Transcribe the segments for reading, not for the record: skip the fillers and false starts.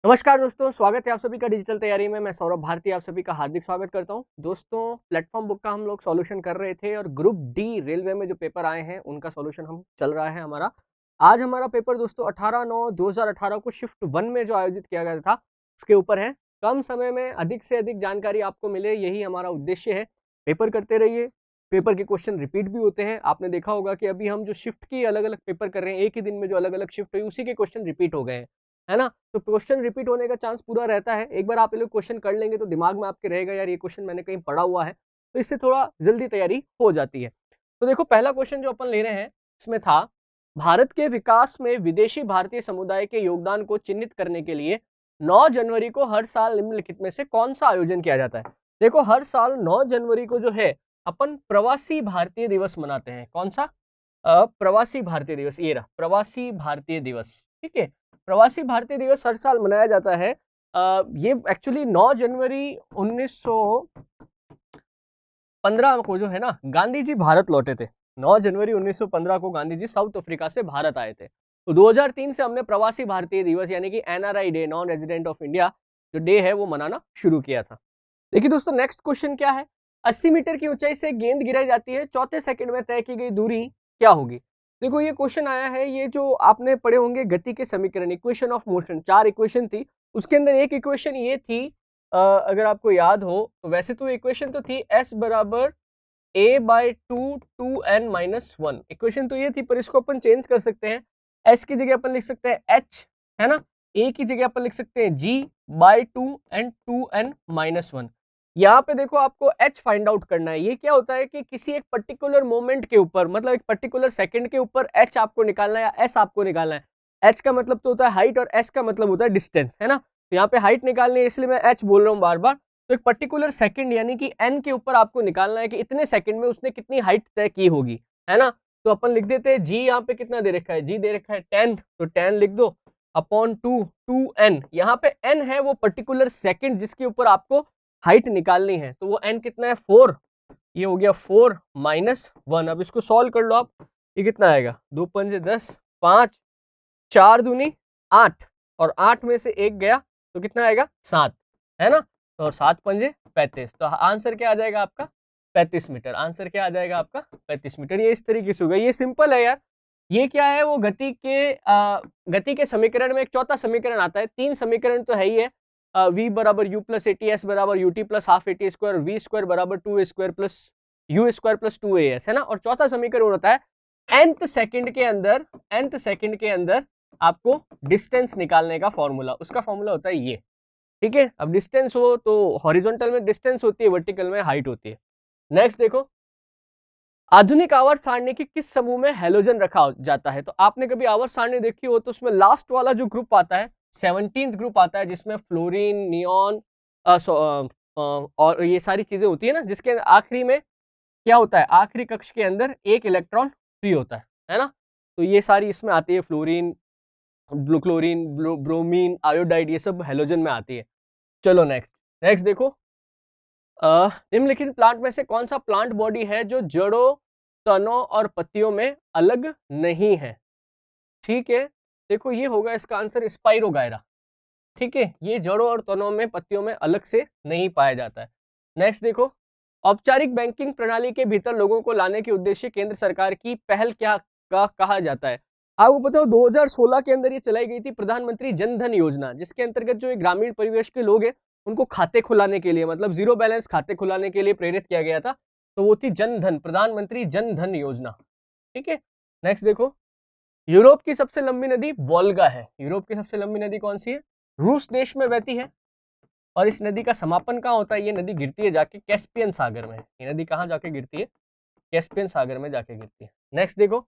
नमस्कार दोस्तों, स्वागत है आप सभी का डिजिटल तैयारी में। मैं सौरभ भारती आप सभी का हार्दिक स्वागत करता हूं। दोस्तों, प्लेटफॉर्म बुक का हम लोग सॉल्यूशन कर रहे थे और ग्रुप डी रेलवे में जो पेपर आए हैं उनका सॉल्यूशन हम चल रहा है हमारा। आज हमारा पेपर दोस्तों 18/9/2018 को शिफ्ट 1 में जो आयोजित किया गया था उसके ऊपर है। कम समय में अधिक से अधिक जानकारी आपको मिले, यही हमारा उद्देश्य है। पेपर करते रहिए, पेपर के क्वेश्चन रिपीट भी होते हैं। आपने देखा होगा कि अभी हम जो शिफ्ट की अलग अलग पेपर कर रहे हैं, एक ही दिन में जो अलग अलग शिफ्ट हुई उसी के क्वेश्चन रिपीट हो गए हैं, है ना। तो क्वेश्चन रिपीट होने का चांस पूरा रहता है। एक बार आप ये लोग क्वेश्चन कर लेंगे तो दिमाग में आपके रहेगा, यार ये क्वेश्चन मैंने कहीं पढ़ा हुआ है, तो इससे थोड़ा जल्दी तैयारी हो जाती है। तो देखो, पहला क्वेश्चन जो अपन ले रहे हैं इसमें था, भारत के विकास में विदेशी भारतीय समुदाय के योगदान को चिन्हित करने के लिए 9 जनवरी को हर साल निम्नलिखित में से कौन सा आयोजन किया जाता है। देखो, हर साल 9 जनवरी को जो है अपन प्रवासी भारतीय दिवस मनाते हैं। कौन सा? प्रवासी भारतीय दिवस। ये रहा प्रवासी भारतीय दिवस, ठीक है। प्रवासी भारतीय दिवस हर साल मनाया जाता है। ये एक्चुअली 9 जनवरी 1915 को जो है ना, गांधी जी भारत लौटे थे। 9 जनवरी 1915 को गांधी जी साउथ अफ्रीका से भारत आए थे। तो 2003 से हमने प्रवासी भारतीय दिवस यानी कि NRI day, non resident of India जो डे है वो मनाना शुरू किया था। देखिए दोस्तों, नेक्स्ट क्वेश्चन क्या है। 80 मीटर की ऊंचाई से गेंद गिराई जाती है, चौथे सेकंड में तय की गई दूरी क्या होगी। देखो, ये क्वेश्चन आया है, ये जो आपने पढ़े होंगे गति के समीकरण, इक्वेशन ऑफ मोशन। 4 इक्वेशन थी, उसके अंदर एक इक्वेशन ये थी, अगर आपको याद हो तो वैसे तो इक्वेशन तो थी s बराबर a/2 2n-1। इक्वेशन तो ये थी, पर इसको अपन चेंज कर सकते हैं। s की जगह अपन लिख सकते हैं h, है ना। a की जगह अपन लिख सकते हैं g/2 एंड 2n-1। यहाँ पे देखो, आपको h फाइंड आउट करना है। ये क्या होता है कि किसी एक पर्टिकुलर मोमेंट के ऊपर, मतलब एक पर्टिकुलर सेकंड के ऊपर h आपको निकालना है या s आपको निकालना है। h का मतलब तो होता है हाइट और s का मतलब होता है डिस्टेंस, है ना। तो यहाँ पे हाइट निकालनी है, इसलिए मैं h बोल रहा हूँ बार बार। तो एक पर्टिकुलर सेकंड यानी कि n के ऊपर आपको निकालना है कि इतने सेकंड में उसने कितनी हाइट तय की होगी, है ना। तो अपन लिख देते हैं g, यहाँ पे कितना दे रखा है, g दे रखा है 10, तो 10 लिख दो अपॉन 2n। यहाँ पे n है वो पर्टिकुलर सेकंड जिसके ऊपर आपको हाइट निकालनी है, तो वो n कितना है 4। ये हो गया 4 - 1। अब इसको सॉल्व कर लो आप, ये कितना आएगा, 2 पंजे 10, 5 4 दूनी 8, और 8 में से 1 गया तो कितना आएगा 7, है ना। और 7 पंजे 35, तो आंसर क्या आ जाएगा आपका 35 मीटर। आंसर क्या आ जाएगा आपका 35 मीटर। ये इस तरीके से होगा, ये सिंपल है यार। ये क्या है, वो गति के समीकरण में एक चौथा समीकरण आता है। 3 समीकरण तो है ही है, v बराबर u प्लस एटी, एस बराबर u t plus half a t square, v square बराबर 2 square plus u square plus 2as, है ना। और चौथा समीकरण होता है nth सेकंड के अंदर आपको डिस्टेंस निकालने का फॉर्मूला। उसका फॉर्मूला होता है ये, ठीक है। अब डिस्टेंस हो तो हॉरिजॉन्टल में डिस्टेंस होती है, वर्टिकल में हाइट होती है। नेक्स्ट देखो, आधुनिक आवर्त सारणी के किस समूह में हैलोजन रखा जाता है। तो आपने कभी आवर्त सारणी देखी हो तो उसमें लास्ट वाला जो ग्रुप आता है 17th ग्रुप आता है, जिसमें फ्लोरीन, नियॉन और ये सारी चीजें होती है ना, जिसके आखिरी में क्या होता है, आखिरी कक्ष के अंदर एक इलेक्ट्रॉन फ्री होता है ना। तो ये सारी इसमें आती है, फ्लोरीन, क्लोरीन, ब्रोमीन, आयोडाइड, ये सब हैलोजन में आती है। चलो नेक्स्ट देखो, निम्नलिखित प्लांट में से कौन सा प्लांट बॉडी है जो जड़ों, तनों और पत्तियों में अलग नहीं है। ठीक है, देखो ये होगा इसका आंसर स्पाइरोगायरा, ठीक है। ये जड़ों और तनों में, पत्तियों में अलग से नहीं पाया जाता है। नेक्स्ट देखो, औपचारिक बैंकिंग प्रणाली के भीतर लोगों को लाने के उद्देश्य केंद्र सरकार की पहल क्या कहा जाता है। आपको पता हो 2016 के अंदर ये चलाई गई थी प्रधानमंत्री जन धन योजना, जिसके अंतर्गत जो ग्रामीण परिवेश के लोग हैं उनको खाते खुलाने के लिए, मतलब जीरो बैलेंस खाते खुलाने के लिए प्रेरित किया गया था। तो वो थी जन धन, प्रधानमंत्री जन धन योजना, ठीक है। नेक्स्ट देखो, यूरोप की सबसे लंबी नदी वोल्गा है। यूरोप की सबसे लंबी नदी कौन सी है, रूस देश में बहती है। और इस नदी का समापन कहाँ होता है, ये नदी गिरती है जाके कैस्पियन सागर में। ये नदी कहाँ जाके गिरती है, कैस्पियन सागर में जाके गिरती है। नेक्स्ट देखो,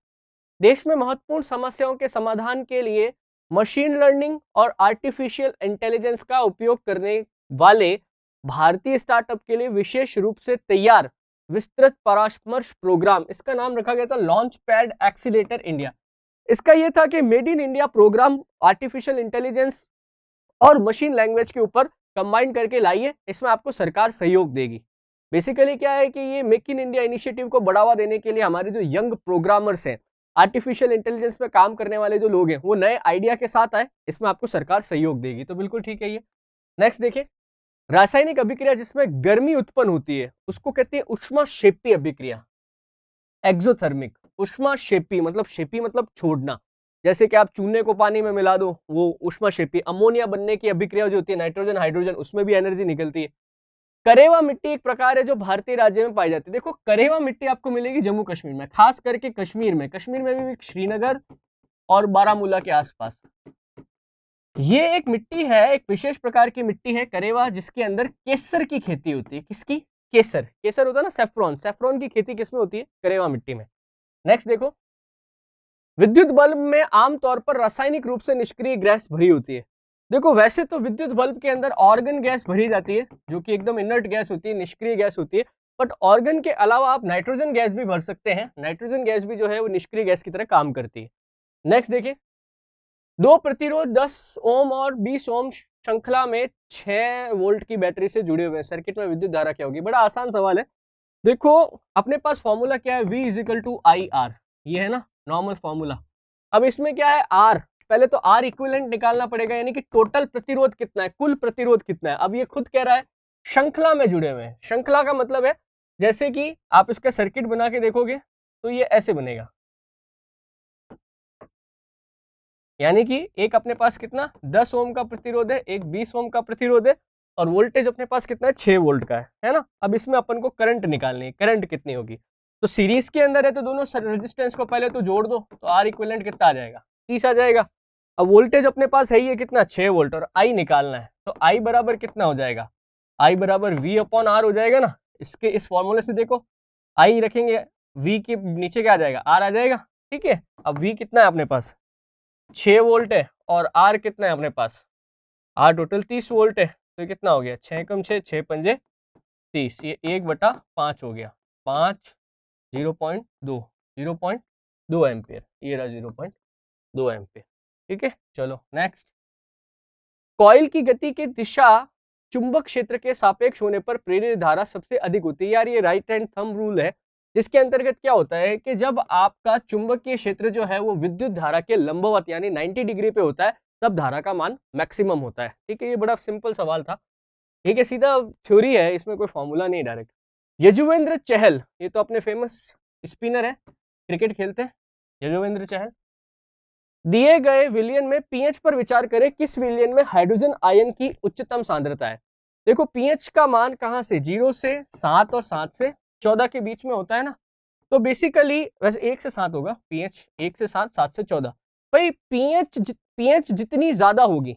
देश में महत्वपूर्ण समस्याओं के समाधान के लिए मशीन लर्निंग और आर्टिफिशियल इंटेलिजेंस का उपयोग करने वाले भारतीय स्टार्टअप के लिए विशेष रूप से तैयार विस्तृत परामर्श प्रोग्राम, इसका नाम रखा गया था लॉन्च पैड एक्सीलेटर इंडिया। इसका यह था कि made in India program artificial intelligence और मशीन लैंग्वेज के ऊपर कंबाइन करके लाइए, इसमें आपको सरकार सहयोग देगी। बेसिकली क्या है कि ये मेक इन इंडिया इनिशिएटिव को बढ़ावा देने के लिए हमारे जो यंग प्रोग्रामर्स हैं, आर्टिफिशियल इंटेलिजेंस पे काम करने वाले जो लोग हैं वो नए आइडिया के साथ आए, इसमें आपको सरकार सहयोग देगी, तो बिल्कुल ठीक है ये। नेक्स्ट देखिए, रासायनिक अभिक्रिया जिसमें गर्मी उत्पन्न होती है उसको कहते हैं ऊष्माक्षेपी अभिक्रिया, एक्सोथर्मिक। ऊष्माक्षेपी मतलब छोड़ना, जैसे कि आप चूने को पानी में मिला दो, वो ऊष्माक्षेपी। अमोनिया बनने की अभिक्रिया जो होती है नाइट्रोजन हाइड्रोजन, उसमें भी एनर्जी निकलती है। करेवा मिट्टी एक प्रकार है जो भारतीय राज्य में पाई जाती है। देखो करेवा मिट्टी आपको मिलेगी जम्मू कश्मीर में, खास करके कश्मीर में भी श्रीनगर और बारामूला के आसपास। ये एक मिट्टी है, एक विशेष प्रकार की मिट्टी है करेवा, जिसके अंदर केसर की खेती होती है। किसकी? केसर। केसर होता है ना सेफ्रॉन, सेफ्रॉन की खेती किसमें होती है? करेवा मिट्टी में। नेक्स्ट देखो, विद्युत बल्ब में आमतौर पर रासायनिक रूप से निष्क्रिय गैस भरी होती है। देखो वैसे तो विद्युत बल्ब के अंदर ऑर्गन गैस भरी जाती है जो कि एकदम इनर्ट गैस होती है, निष्क्रिय गैस होती है, बट ऑर्गन के अलावा आप नाइट्रोजन गैस भी भर सकते हैं। नाइट्रोजन गैस भी जो है वो निष्क्रिय गैस की तरह काम करती है। नेक्स्ट देखिए, दो प्रतिरोध 10 ओम और 20 ओम श्रृंखला में 6 वोल्ट की बैटरी से जुड़े हुए हैं, सर्किट में विद्युत धारा क्या होगी? बड़ा आसान सवाल है। देखो अपने पास फॉर्मूला क्या है? V = IR, ये है ना नॉर्मल फॉर्मूला। अब इसमें क्या है? R, पहले तो R इक्विवेलेंट निकालना पड़ेगा, यानी कि टोटल प्रतिरोध कितना है, कुल प्रतिरोध कितना है। अब ये खुद कह रहा है श्रृंखला में जुड़े हुए हैं। श्रृंखला का मतलब है जैसे कि आप इसका सर्किट बना के देखोगे तो ये ऐसे बनेगा, यानी कि एक अपने पास कितना 10 ओम का प्रतिरोध है, एक 20 ओम का प्रतिरोध है, और वोल्टेज अपने पास कितना है 6 वोल्ट का है ना। अब इसमें अपन को करंट निकालनी है, करंट कितनी होगी? तो सीरीज के अंदर है तो दोनों रेजिस्टेंस को पहले तो जोड़ दो, तो आर इक्विवेलेंट कितना आ जाएगा? 30 आ जाएगा। अब वोल्टेज अपने पास है ही है कितना 6 वोल्ट, और आई निकालना है, तो आई बराबर कितना हो जाएगा? आई बराबर V/R हो जाएगा ना। इसके इस फॉर्मूले से देखो, आई रखेंगे V के नीचे क्या आ जाएगा? R आ जाएगा, ठीक है। अब V कितना है अपने पास? 6 वोल्ट है, और R कितना है अपने पास? R टोटल 30 वोल्ट है, तो ये कितना हो गया? 6 कम 6, 6 पंजे 30, ये 1/5 हो गया। 5 0.2 एम्पियर, ये रहा 0.2 एम्पियर, ठीक है। चलो नेक्स्ट, कॉइल की गति की दिशा चुंबक क्षेत्र के सापेक्ष होने पर प्रेरित धारा सबसे अधिक होती है। यार ये राइट हैंड थंब रूल है, जिसके अंतर्गत क्या होता है कि जब आपका चुंबकीय क्षेत्र जो है वो विद्युत धारा के लंबवत यानी 90 डिग्री पे होता है, तब धारा का मान मैक्सिमम होता है, ठीक है। ये बड़ा सिंपल सवाल था, ठीक है, सीधा थ्योरी है, इसमें कोई फॉर्मूला नहीं डायरेक्ट। यजुवेंद्र चहल, ये तो अपने फेमस स्पिनर है, क्रिकेट खेलते हैं, यजुवेंद्र चहल। दिए गए विलयन में पीएच पर विचार करें, किस विलयन में हाइड्रोजन आयन की उच्चतम सांद्रता है? देखो पीएच का मान कहां से? 0 से 7 और 7 से 14 के बीच में होता है ना, तो बेसिकली वैसे 1 से 7 होगा पीएच, 1 से 7, 7 से 14। भाई पीएच जितनी ज्यादा होगी,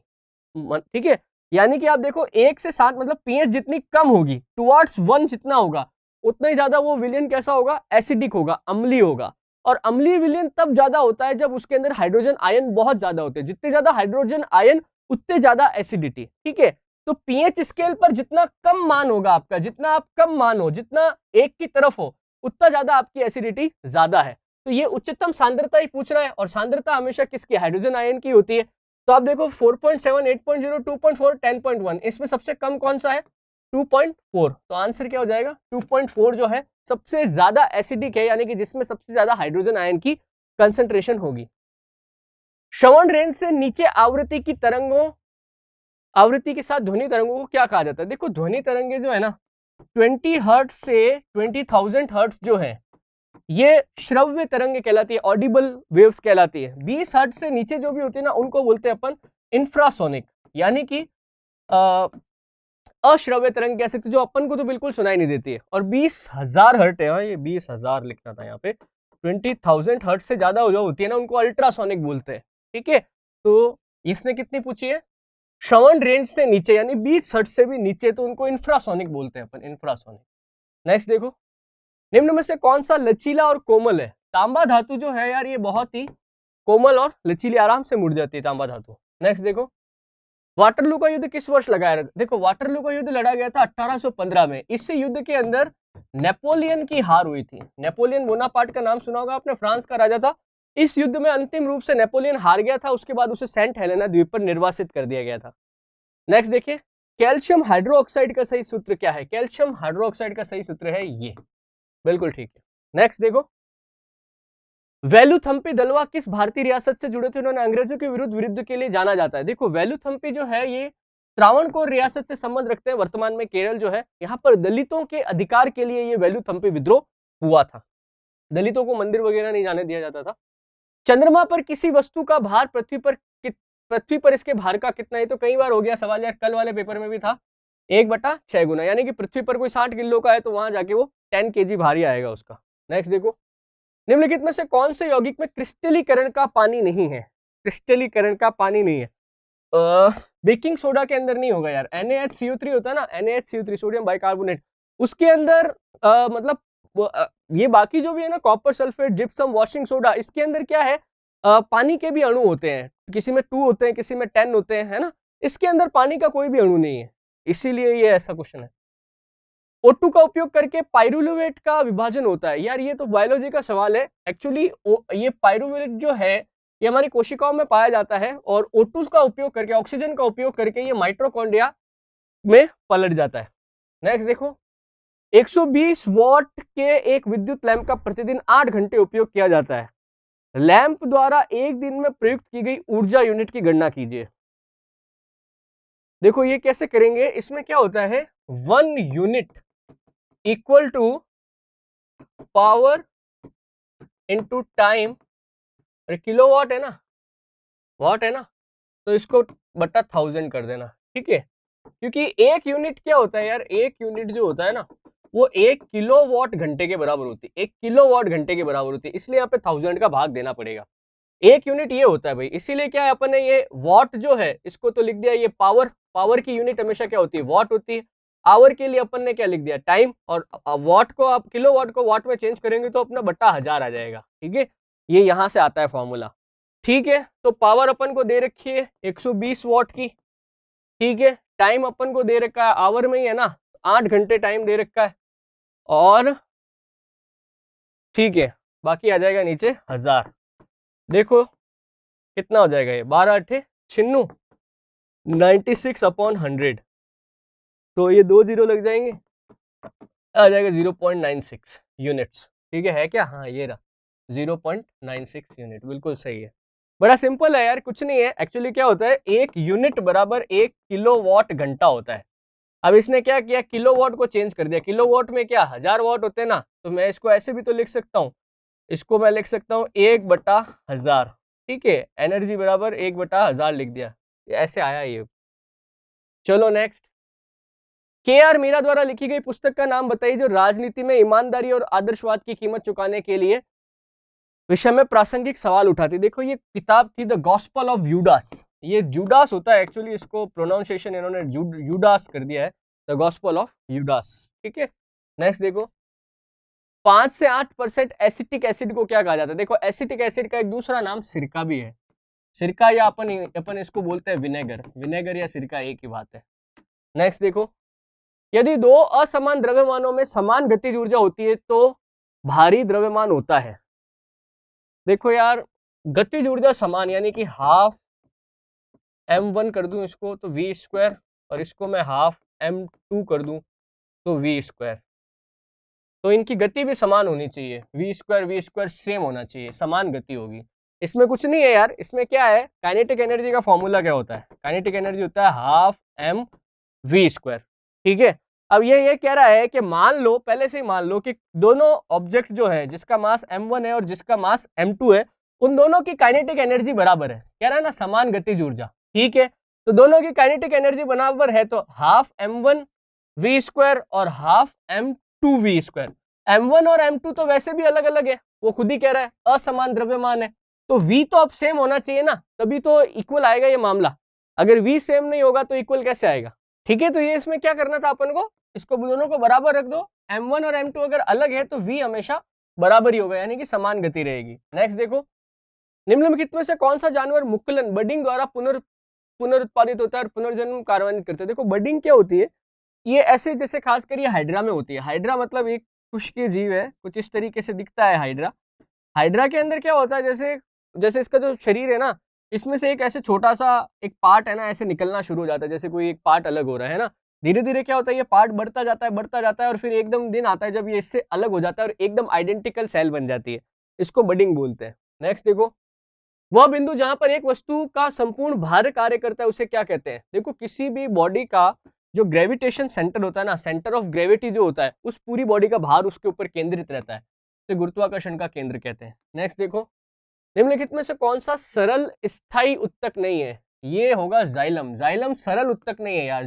ठीक है, यानी कि आप देखो 1 से 7 मतलब पीएच जितनी कम होगी टुवर्ड्स 1 जितना होगा, उतना ही ज्यादा वो विलयन कैसा होगा? एसिडिक होगा, अम्लीय होगा। और अम्लीय विलयन तब ज्यादा होता है जब उसके अंदर हाइड्रोजन आयन बहुत ज्यादा होते हैं। जितने ज्यादा हाइड्रोजन आयन उतने ज्यादा एसिडिटी, ठीक है। तो पीएच स्केल पर जितना कम मान होगा आपका, जितना आप कम मान हो, जितना एक की तरफ हो, उतना ज्यादा आपकी एसिडिटी ज्यादा है। तो ये उच्चतम सांद्रता ही पूछ रहा है, और सांद्रता हमेशा किसकी? हाइड्रोजन आयन की होती है। तो आप देखो 4.7, 8.0, 2.4, 10.1, इसमें सबसे कम कौन सा है? 2.4। तो आंसर क्या हो जाएगा? 2.4 जो है सबसे ज्यादा एसिडिक है, यानी कि जिसमें सबसे ज्यादा हाइड्रोजन आयन की कंसंट्रेशन होगी। श्रवण रेंज से नीचे आवृत्ति की तरंगों, आवृत्ति के साथ ध्वनि तरंगों को क्या कहा जाता है? देखो ध्वनि तरंगे जो है ना 20 हर्ट्ज से 20,000 हर्ट्ज जो है ये श्रव्य तरंगे कहलाती है, ऑडिबल वेव्स कहलाती है। 20 हर्ट्ज से नीचे जो भी होती है ना उनको बोलते हैं अपन इंफ्रासोनिक, यानी कि अश्रव्य तरंग कह सकते, जो अपन को तो बिल्कुल सुनाई नहीं देती है। और 20,000 हर्ट्ज है, ये 20,000 लिखना था यहाँ पे, 20,000 हर्ट्ज से ज्यादा जो होती है ना उनको अल्ट्रासोनिक बोलते हैं, ठीक है। तो इसने कितनी पूछी है? श्रवण रेंज से नीचे यानी 20 हर्ट्ज से भी नीचे, तो उनको इंफ्रासोनिक बोलते हैं अपन, इंफ्रासोनिक। नेक्स्ट देखो, निम्न में से कौन सा लचीला और कोमल है? तांबा धातु जो है यार ये बहुत ही कोमल और लचीली, आराम से मुड़ जाती है तांबा धातु। नेक्स्ट देखो, वाटरलू का युद्ध किस वर्ष लगाया? देखो वाटरलू का युद्ध लड़ा गया था 1815 में। इस युद्ध के अंदर नेपोलियन की हार हुई थी। नेपोलियन बोनापार्ट का नाम सुना होगा आपने, फ्रांस का राजा था। इस युद्ध में अंतिम रूप से नेपोलियन हार गया था, उसके बाद उसे सेंट हेलेना द्वीप पर निर्वासित कर दिया गया था। नेक्स्ट देखिए, कैल्शियम हाइड्रोक्साइड का सही सूत्र क्या है? कैल्शियम हाइड्रोक्साइड का सही सूत्र है ये, बिल्कुल ठीक है। नेक्स्ट देखो, वेलुथम्पी दलवा किस भारतीय रियासत से जुड़े थे? उन्होंने अंग्रेजों के विरुद्ध के लिए जाना जाता है। देखो वेलुथम्पी जो है ये त्रावणकोर रियासत से संबंध रखते हैं, वर्तमान में केरल जो है, यहाँ पर दलितों के अधिकार के लिए ये वेलुथम्पी विद्रोह हुआ था। दलितों को मंदिर वगैरह नहीं जाने दिया जाता था। चंद्रमा पर किसी वस्तु का भार पृथ्वी पर इसके भार का कितना है? तो कई बार हो गया सवाल यार, कल वाले पेपर में भी था, 1/6 गुना, यानी कि पृथ्वी पर कोई 60 किलो का है तो वहां जाके वो 10 kg भारी आएगा उसका। नेक्स्ट देखो, निम्नलिखित में से कौन से यौगिक में क्रिस्टलीकरण का पानी नहीं है? क्रिस्टलीकरण का पानी नहीं है, बेकिंग सोडा के अंदर नहीं होगा यार। NaHCO3 होता है ना, NaHCO3 सोडियम बाइकार्बोनेट, उसके अंदर मतलब ये बाकी जो भी है ना, copper sulphate, gypsum, washing soda, इसके अंदर क्या है, पानी के भी अणु होते हैं, किसी में 2 होते हैं, किसी में 10 होते हैं, है ना। इसके अंदर पानी का कोई भी अणु नहीं है, इसीलिए ये ऐसा क्वेश्चन है। O2 का उपयोग करके पाइरुवेट का विभाजन होता है। यार ये तो बायोलॉजी का सवाल है एक्चुअली। ये पाइरुवेट जो है ये हमारी कोशिकाओं में पाया जाता है और O2 का उपयोग करके, ऑक्सीजन का उपयोग करके ये माइटोकॉन्ड्रिया में पलट जाता है। नेक्स्ट देखो, 120 वॉट के एक विद्युत लैंप का प्रतिदिन 8 घंटे उपयोग किया जाता है। लैंप द्वारा एक दिन में प्रयुक्त की गई ऊर्जा यूनिट की गणना कीजिए। देखो ये कैसे करेंगे, इसमें क्या होता है, 1 unit equal to power into time, kilowatt है ना, वाट है ना, तो इसको बटा 1000 कर देना, ठीक है। क्योंकि एक यूनिट क्या होता है यार, एक यूनिट जो होता है ना वो 1 किलोवाट घंटे के बराबर होती है, 1 किलोवाट घंटे के बराबर होती है, इसलिए यहाँ पे 1000 का भाग देना पड़ेगा। एक यूनिट ये होता है भाई, इसीलिए क्या है, अपन ने ये वॉट जो है इसको तो लिख दिया, ये पावर की यूनिट हमेशा क्या होती है, वॉट होती है। आवर के लिए अपन ने क्या लिख दिया, टाइम, और वॉट को आप किलोवाट को वॉट में चेंज करेंगे तो अपना बटा 1000 आ जाएगा, ठीक है। ये यहां से आता है फॉर्मूला, ठीक है। तो पावर अपन को दे रखी है 120 वॉट की, ठीक है। टाइम अपन को दे रखा है, आवर में ही है ना, 8 घंटे टाइम दे रखा है, और ठीक है, बाकी आ जाएगा नीचे 1000। देखो कितना हो जाएगा ये, 12 8 96 96/100, तो ये 2 जीरो लग जाएंगे, आ जाएगा 0.96 यूनिट्स, ठीक है क्या, हाँ ये रहा 0.96 यूनिट, बिल्कुल सही है। बड़ा सिंपल है यार, कुछ नहीं है एक्चुअली। क्या होता है, 1 यूनिट बराबर 1 किलोवाट घंटा होता है। अब इसने क्या किया, किलोवाट को चेंज कर दिया, किलोवाट में क्या 1000 वाट होते हैं ना, तो मैं इसको ऐसे भी तो लिख सकता हूँ, इसको मैं लिख सकता हूँ 1/1000, ठीक है। एनर्जी बराबर 1/1000 लिख दिया, ऐसे आया ये। चलो नेक्स्ट, KR मीरा द्वारा लिखी गई पुस्तक का नाम बताइए जो राजनीति में ईमानदारी और आदर्शवाद की कीमत चुकाने के लिए विषय में प्रासंगिक सवाल उठाती। देखो ये किताब थी द गॉस्पल ऑफ यूडास, ये जूडास होता है एक्चुअली, इसको प्रोनाउंसिएशन इन्होंने यूडास कर दिया है, द गॉस्पल ऑफ यूडास, ठीक है। नेक्स्ट देखो, 5 से 8% एसिटिक एसिड को क्या कहा जाता है? देखो एसिटिक एसिड का एक दूसरा नाम सिरका भी है, सिरका या अपन इसको बोलते हैं विनेगर, विनेगर या सिरका एक ही बात है। नेक्स्ट देखो, यदि दो असमान द्रव्यमानों में समान गतिज ऊर्जा होती है तो भारी द्रव्यमान होता है। देखो यार गतिज ऊर्जा समान, यानी कि हाफ m1 कर दूं इसको तो v², और इसको मैं हाफ m2 कर दूं तो v², तो इनकी गति भी समान होनी चाहिए, v² सेम होना चाहिए, समान गति होगी। इसमें कुछ नहीं है यार, इसमें क्या है, काइनेटिक एनर्जी का फॉर्मूला क्या होता है, काइनेटिक एनर्जी होता है हाफ mv², ठीक है। अब ये कह रहा है कि मान लो, पहले से ही मान लो कि दोनों ऑब्जेक्ट जो है जिसका मास m1 है और जिसका मास m2 है, उन दोनों की काइनेटिक एनर्जी बराबर है, कह रहा है ना समान गतिज ऊर्जा, ठीक है। तो दोनों की काइनेटिक एनर्जी बराबर है तो हाफ m1 v² और हाफ m2 v²। m1 और m2 तो वैसे भी अलग अलग है, वो खुद ही कह रहा है असमान द्रव्यमान है, तो v तो अब सेम होना चाहिए ना, तभी तो इक्वल आएगा ये मामला। अगर v सेम नहीं होगा तो इक्वल कैसे आएगा, ठीक है। तो ये इसमें क्या करना था अपन को, इसको दोनों को बराबर रख दो, m1 और m2 अगर अलग है तो v हमेशा बराबर ही होगा, यानी कि समान गति रहेगी। नेक्स्ट देखो, निम्नलिखित में से कौन सा जानवर मुक्कलन बडिंग द्वारा पुनरुत्पादित होता है और पुनर्जन्म कार्यान्वित करता है? देखो बडिंग क्या होती है, ये ऐसे जैसे खासकर ये हाइड्रा में होती है, हाइड्रा मतलब एक खुश्की जीव है, कुछ इस तरीके से दिखता है हाइड्रा। हाइड्रा के अंदर क्या होता है, जैसे इसका जो शरीर है ना, इसमें से एक ऐसे छोटा सा एक पार्ट है ना, ऐसे निकलना शुरू हो जाता है, जैसे कोई एक पार्ट अलग हो रहा है ना, धीरे धीरे क्या होता है, ये पार्ट बढ़ता जाता है और फिर एकदम दिन आता है जब ये इससे अलग हो जाता है और एकदम आइडेंटिकल सेल बन जाती है। इसको बडिंग बोलते हैं। नेक्स्ट देखो, वह बिंदु जहां पर एक वस्तु का संपूर्ण भार कार्य करता है उसे क्या कहते हैं? देखो, किसी भी बॉडी का जो ग्रेविटेशन सेंटर होता है ना, सेंटर ऑफ ग्रेविटी जो होता है, उस पूरी बॉडी का भार उसके ऊपर केंद्रित रहता है, तो गुरुत्वाकर्षण का केंद्र कहते हैं। नेक्स्ट देखो, निम्नलिखित में से कौन सा सरल स्थायी उत्तक नहीं है? ये होगा जाइलम। जाइलम सरल उत्तक नहीं है यार।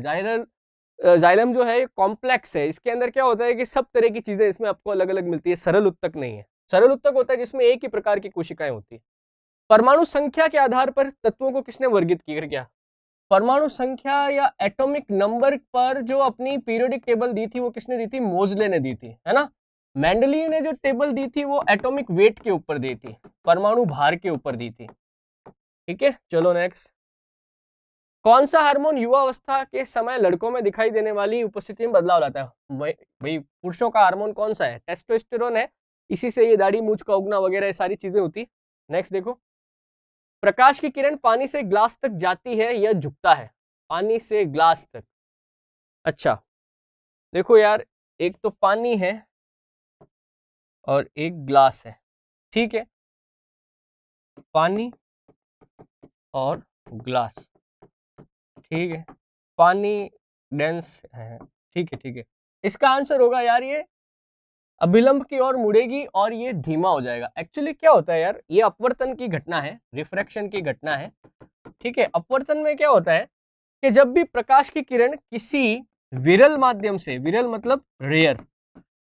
जाइलम जो है कॉम्प्लेक्स है, इसके अंदर क्या होता है कि सब तरह की चीजें इसमें आपको अलग अलग मिलती है, सरल उत्तक नहीं है। सरल उत्तक होता है जिसमें एक ही प्रकार की कोशिकाएं होती है। परमाणु संख्या के आधार पर तत्वों को किसने वर्गीकृत किया? परमाणु संख्या या एटॉमिक नंबर पर जो अपनी पीरियोडिक टेबल दी थी वो किसने दी थी? मोजले ने दी थी, है ना। मेंडलीव ने जो टेबल दी थी वो एटॉमिक वेट के ऊपर दी थी, परमाणु भार के ऊपर दी थी। ठीक है, चलो नेक्स्ट। कौन सा हार्मोन युवावस्था के समय लड़कों में दिखाई देने वाली उपस्थिति में बदलाव लाता है? भाई पुरुषों का हार्मोन कौन सा है? टेस्टोस्टेरोन है, इसी से ये दाढ़ी मूंछ का उगना वगैरह ये सारी चीजें होती। नेक्स्ट देखो, प्रकाश की किरण पानी से ग्लास तक जाती है या झुकता है? पानी से ग्लास तक। अच्छा देखो यार, एक तो पानी है और एक ग्लास है, ठीक है, पानी और ग्लास, ठीक है, पानी डेंस है, ठीक है ठीक है। इसका आंसर होगा यार ये अभिलंब की ओर मुड़ेगी और ये धीमा हो जाएगा। एक्चुअली क्या होता है यार, ये अपवर्तन की घटना है, रिफ्रैक्शन की घटना है, ठीक है। अपवर्तन में क्या होता है कि जब भी प्रकाश की किरण किसी विरल माध्यम से, विरल मतलब रेयर,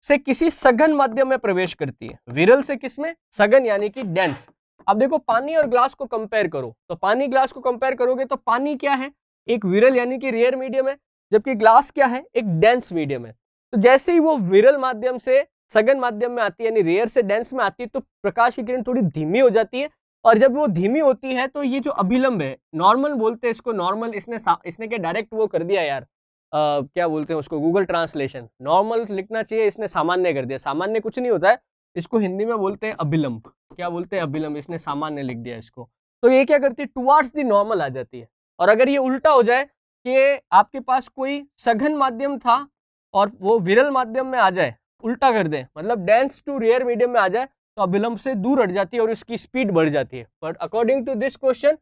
से किसी सघन माध्यम में प्रवेश करती है, विरल से किसमें? सघन यानी कि डेंस। अब देखो पानी और ग्लास को कंपेयर करो, तो पानी ग्लास को कंपेयर करोगे तो पानी क्या है? एक विरल यानी कि रेयर मीडियम है, जबकि ग्लास क्या है? एक डेंस मीडियम है। तो जैसे ही वो विरल माध्यम से सघन माध्यम में आती है, यानी रेयर से डेंस में आती है, तो प्रकाश की किरण थोड़ी धीमी हो जाती है, और जब वो धीमी होती है तो ये जो अभिलंब है, नॉर्मल बोलते हैं इसको, नॉर्मल, इसने क्या डायरेक्ट वो कर दिया यार, क्या बोलते हैं उसको, गूगल ट्रांसलेशन, नॉर्मल लिखना चाहिए, इसने सामान्य कर दिया। सामान्य कुछ नहीं होता है, इसको हिंदी में बोलते हैं अभिलंब। क्या बोलते हैं? अभिलंब। इसने सामान्य लिख दिया इसको। तो ये क्या करती है? टुवार्ड्स द नॉर्मल आ जाती है। और अगर ये उल्टा हो जाए कि आपके पास कोई सघन माध्यम था और वो विरल माध्यम में आ जाए, उल्टा कर दे, मतलब डेंस टू रेयर मीडियम में आ जाए, तो अभिलंब से दूर हट जाती है और इसकी स्पीड बढ़ जाती है। But according to this question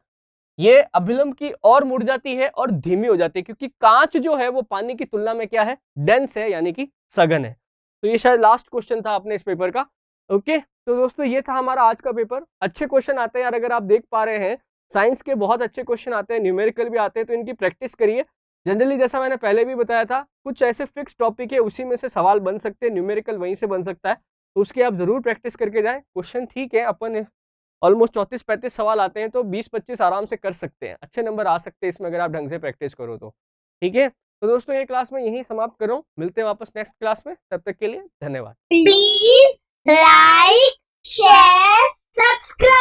ये अभिलंब की ओर मुड़ जाती है और धीमी हो जाती है, क्योंकि कांच जो है वो पानी की तुलना में क्या है? डेंस है, यानी कि सघन है। तो ये शायद लास्ट क्वेश्चन था अपने इस पेपर का। ओके, तो दोस्तों ये था हमारा आज का पेपर। अच्छे क्वेश्चन आते हैं यार, अगर आप देख पा रहे हैं, साइंस के बहुत अच्छे क्वेश्चन आते हैं, न्यूमेरिकल भी आते हैं, तो इनकी प्रैक्टिस करिए। जनरली जैसा मैंने पहले भी बताया था, कुछ ऐसे फिक्स टॉपिक है, उसी में से सवाल बन सकते हैं, न्यूमेरिकल वहीं से बन सकता है, तो उसकी आप जरूर प्रैक्टिस करके जाएं। क्वेश्चन ठीक है, अपन ऑलमोस्ट 34-35 सवाल आते हैं, तो 20-25 आराम से कर सकते हैं, अच्छे नंबर आ सकते हैं इसमें अगर आप ढंग से प्रैक्टिस करो तो। ठीक है, तो दोस्तों ये क्लास में यहीं समाप्त करो, मिलते हैं वापस नेक्स्ट क्लास में, तब तक के लिए धन्यवाद। Please like share subscribe.